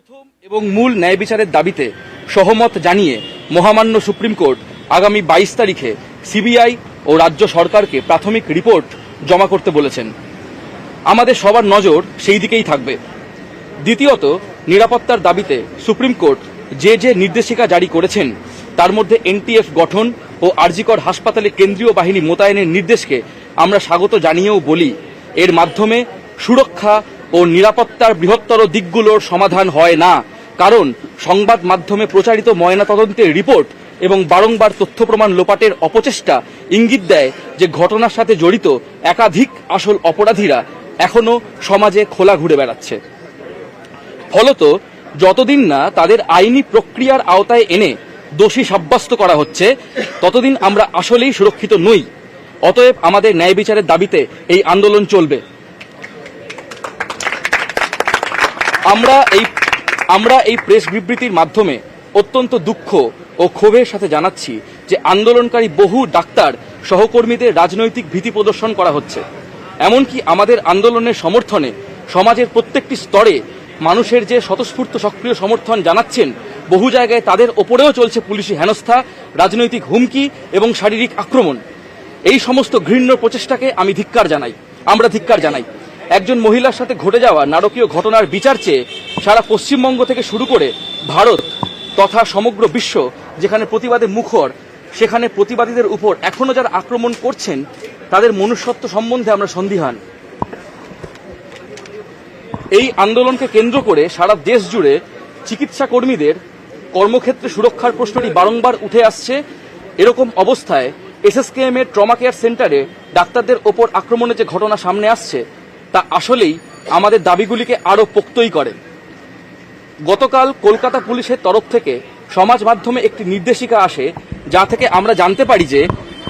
প্রথম এবং মূল ন্যায় বিচারের দাবিতে সহমত জানিয়ে মহামান্য সুপ্রিম কোর্ট আগামী 22 তারিখে সিবিআই ও রাজ্য সরকারকে প্রাথমিক রিপোর্ট জমা করতে বলেছেন। আমাদের সবার নজর সেই দিকেই থাকবে। দ্বিতীয়ত, নিরাপত্তার দাবিতে সুপ্রিম কোর্ট যে নির্দেশিকা জারি করেছেন তার মধ্যে এনটিএফ গঠন ও আরজিকর হাসপাতালে কেন্দ্রীয় বাহিনী মোতায়েনের নির্দেশকে আমরা স্বাগত জানিয়েও বলি, এর মাধ্যমে সুরক্ষা ও নিরাপত্তার বৃহত্তর দিকগুলোর সমাধান হয় না। কারণ সংবাদ মাধ্যমে প্রচারিত ময়নাতদন্তের রিপোর্ট এবং বারংবার তথ্য প্রমাণ লোপাটের অপচেষ্টা ইঙ্গিত দেয় যে ঘটনার সাথে জড়িত একাধিক আসল অপরাধীরা এখনো সমাজে খোলা ঘুরে বেড়াচ্ছে। ফলত যতদিন না তাদের আইনি প্রক্রিয়ার আওতায় এনে দোষী সাব্যস্ত করা হচ্ছে ততদিন আমরা আসলেই সুরক্ষিত নই। অতএব আমাদের ন্যায় বিচারের দাবিতে এই আন্দোলন চলবে। আমরা এই প্রেস বিবৃতির মাধ্যমে অত্যন্ত দুঃখ ও ক্ষোভের সাথে জানাচ্ছি যে আন্দোলনকারী বহু ডাক্তার সহকর্মীদের রাজনৈতিক ভীতি প্রদর্শন করা হচ্ছে। এমনকি আমাদের আন্দোলনের সমর্থনে সমাজের প্রত্যেকটি স্তরে মানুষের যে স্বতঃস্ফূর্ত সক্রিয় সমর্থন জানাচ্ছেন, বহু জায়গায় তাদের ওপরেও চলছে পুলিশি হেনস্থা, রাজনৈতিক হুমকি এবং শারীরিক আক্রমণ। এই সমস্ত ঘৃণ্য প্রচেষ্টাকে আমরা ধিক্কার জানাই। একজন মহিলার সাথে ঘটে যাওয়া নারকীয় ঘটনার বিচার চেয়ে সারা পশ্চিমবঙ্গ থেকে শুরু করে ভারত তথা সমগ্র বিশ্ব যেখানে প্রতিবাদে মুখর, সেখানে প্রতিবাদীদের উপর এখনো যারা আক্রমণ করছেন তাদের মনুষ্যত্ব সম্বন্ধে আমরা সন্দিহান। এই আন্দোলনকে কেন্দ্র করে সারা দেশ জুড়ে চিকিৎসা কর্মীদের কর্মক্ষেত্রে সুরক্ষার প্রশ্নটি বারংবার উঠে আসছে। এরকম অবস্থায় এসএসকেএম এর ট্রমা কেয়ার সেন্টারে ডাক্তারদের ওপর আক্রমণের যে ঘটনা সামনে আসছে তা আসলেই আমাদের দাবিগুলিকে আরও পোক্তই করে। গতকাল কলকাতা পুলিশের তরফ থেকে সমাজ মাধ্যমে একটি নির্দেশিকা আসে, যা থেকে আমরা জানতে পারি যে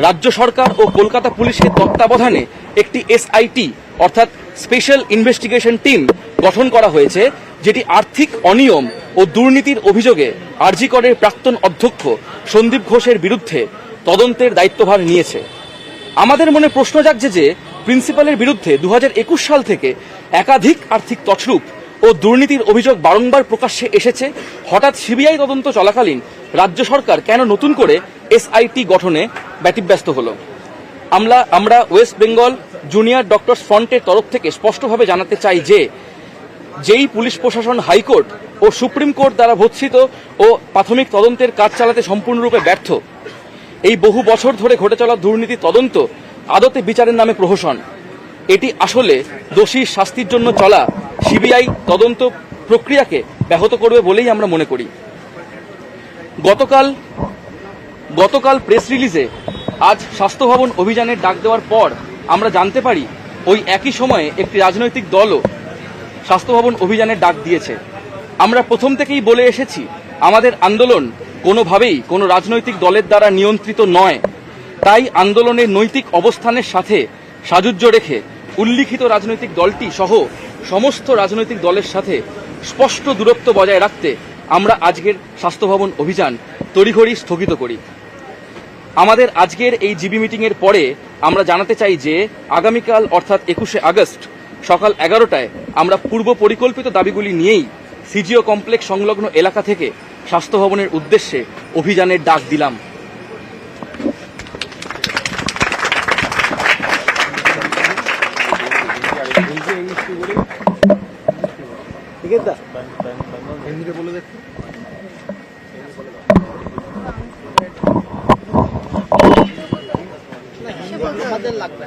রাজ্য সরকার ও কলকাতা পুলিশের তত্ত্বাবধানে একটি এসআইটি অর্থাৎ স্পেশাল ইনভেস্টিগেশন টিম গঠন করা হয়েছে, যেটি আর্থিক অনিয়ম ও দুর্নীতির অভিযোগে আরজিকরের প্রাক্তন অধ্যক্ষ সন্দীপ ঘোষের বিরুদ্ধে তদন্তের দায়িত্বভার নিয়েছে। আমাদের মনে প্রশ্ন জাগছে যে প্রিন্সিপালের বিরুদ্ধে 2021 সাল থেকে একাধিক আর্থিক তছরূপ ও দুর্নীতির অভিযোগ বারংবার প্রকাশ্যে এসেছে। হঠাৎ সিবিআই তদন্ত চলাকালীন রাজ্য সরকার কেন নতুন করে এসআইটি গঠনে ব্যতিব্যস্ত হলো? আমরা ওয়েস্ট বেঙ্গল জুনিয়র ডক্টরস ফ্রন্টের তরফ থেকে স্পষ্টভাবে জানাতে চাই যে যেই পুলিশ প্রশাসন হাইকোর্ট ও সুপ্রিম কোর্ট দ্বারা ভর্ৎসিত ও প্রাথমিক তদন্তের কাজ চালাতে সম্পূর্ণরূপে ব্যর্থ, এই বহু বছর ধরে ঘটে চলা দুর্নীতি তদন্ত আদতে বিচারের নামে প্রহসন। এটি আসলে দোষীর শাস্তির জন্য চলা সিবিআই তদন্ত প্রক্রিয়াকে ব্যাহত করবে বলেই আমরা মনে করি। গতকাল প্রেস রিলিজে আজ স্বাস্থ্য ভবন অভিযানের ডাক দেওয়ার পর আমরা জানতে পারি ওই একই সময়ে একটি রাজনৈতিক দলও স্বাস্থ্য ভবন অভিযানের ডাক দিয়েছে। আমরা প্রথম থেকেই বলে এসেছি আমাদের আন্দোলন কোনোভাবেই কোনো রাজনৈতিক দলের দ্বারা নিয়ন্ত্রিত নয়। তাই আন্দোলনের নৈতিক অবস্থানের সাথে সাযুজ্য রেখে উল্লিখিত রাজনৈতিক দলটি সহ সমস্ত রাজনৈতিক দলের সাথে স্পষ্ট দূরত্ব বজায় রাখতে আমরা আজকের স্বাস্থ্য ভবন অভিযান তড়িঘড়ি স্থগিত করি। আমাদের আজকের এই জিবি মিটিংয়ের পরে আমরা জানাতে চাই যে আগামীকাল অর্থাৎ 21শে আগস্ট সকাল 11টায় আমরা পূর্ব পরিকল্পিত দাবিগুলি নিয়েই সিজিও কমপ্লেক্স সংলগ্ন এলাকা থেকে স্বাস্থ্য ভবনের উদ্দেশ্যে অভিযানের ডাক দিলাম। আমাদের লাগবে